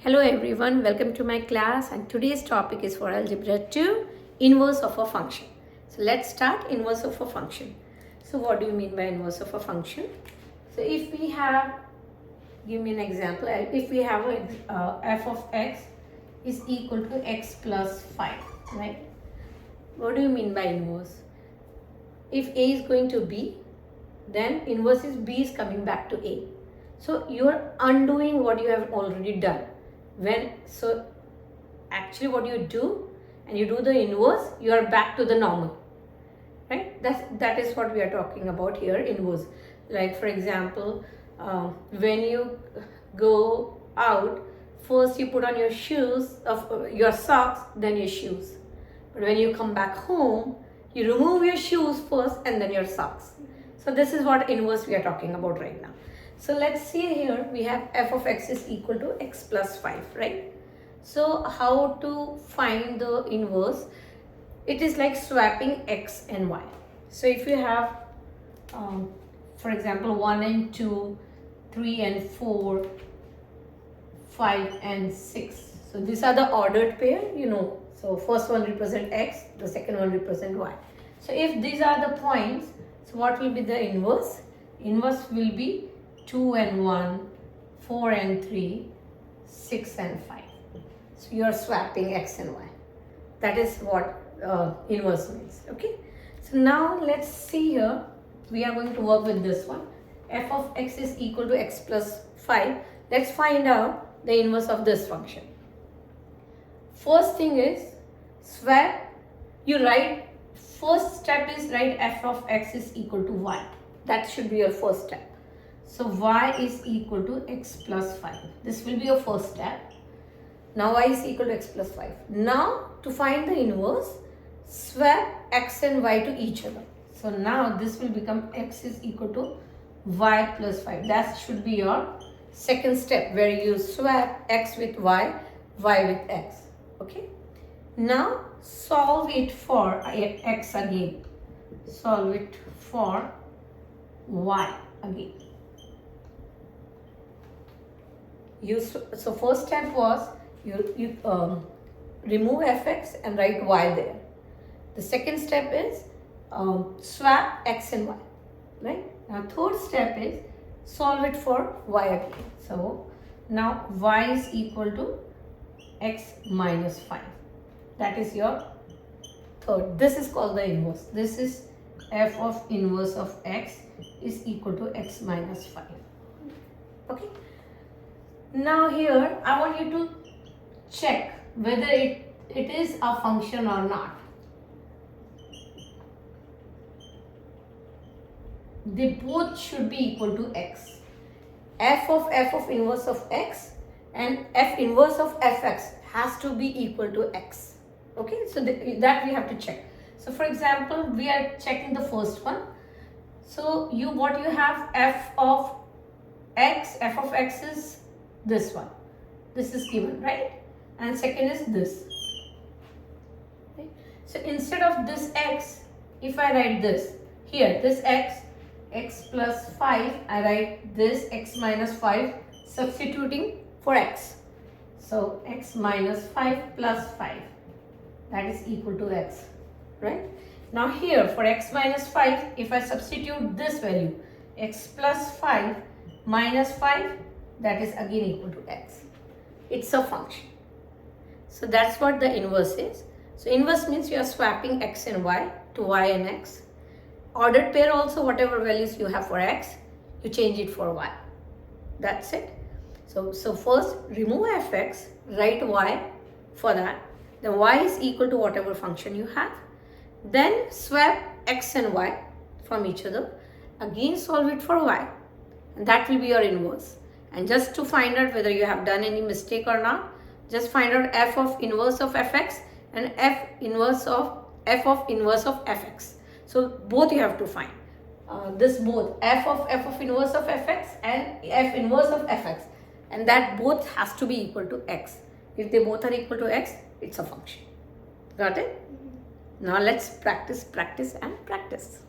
Hello everyone, welcome to my class, and today's topic is for Algebra 2, inverse of a function. So let's start inverse of a function. So what do you mean by inverse of a function? So if we have, give me an example, if we have f of x is equal to x plus 5, right? What do you mean by inverse? If a is going to b, then inverse is b is coming back to a. So you are undoing what you have already done. So actually what you do, and you do the inverse, you are back to the normal, right? That is what we are talking about here, inverse. Like for example, when you go out, first you put on your shoes, your socks, then your shoes. But when you come back home, you remove your shoes first and then your socks. So this is what inverse we are talking about right now. So let's see here, we have f of x is equal to x plus 5, right? So how to find the inverse? It is like swapping x and y. So if you have, for example, 1 and 2, 3 and 4, 5 and 6. So these are the ordered pair, you know. So first one represent x, the second one represent y. So if these are the points, so what will be the inverse? Inverse will be 2 and 1, 4 and 3, 6 and 5. So you are swapping x and y. That is what inverse means. Okay. So now let's see here. We are going to work with this one. F of x is equal to x plus 5. Let's find out the inverse of this function. First thing is swap. You write, first step is write f of x is equal to y. That should be your first step. So y is equal to x plus 5. This will be your first step. Now y is equal to x plus 5. Now to find the inverse, swap x and y to each other. So now this will become x is equal to y plus 5. That should be your second step, where you swap x with y with x. Okay. Now solve it for x again. Solve it for y again. So first step was you remove fx and write y there. The second step is swap x and y, right? Now third step is solve it for y again. So now y is equal to x minus 5. That is your third. This is called the inverse. This is f of inverse of x is equal to x minus 5. Okay. Now here I want you to check whether it is a function or not. They both should be equal to x. F of inverse of x and f inverse of fx has to be equal to x. Okay, so that we have to check. So for example, we are checking the first one. So what you have, f of x is this one. This is given, right? And second is this. Okay. So instead of this x, if I write this here, this x plus 5, I write this x minus 5, substituting for x. So x minus 5 plus 5, that is equal to x, right? Now here for x minus 5, if I substitute this value, x plus 5 minus 5, that is again equal to x. It's a function. So that's what the inverse is. So inverse means you are swapping x and y to y and x. Ordered pair also, whatever values you have for x, you change it for y. That's it. So first remove fx, write y for that. Then y is equal to whatever function you have. Then swap x and y from each other. Again solve it for y. And that will be your inverse. And just to find out whether you have done any mistake or not, just find out f of inverse of fx and f of inverse of fx. So both you have to find. This both f of inverse of fx and f inverse of fx, and that both has to be equal to x. If they both are equal to x, it's a function. Got it? Now let's practice and practice.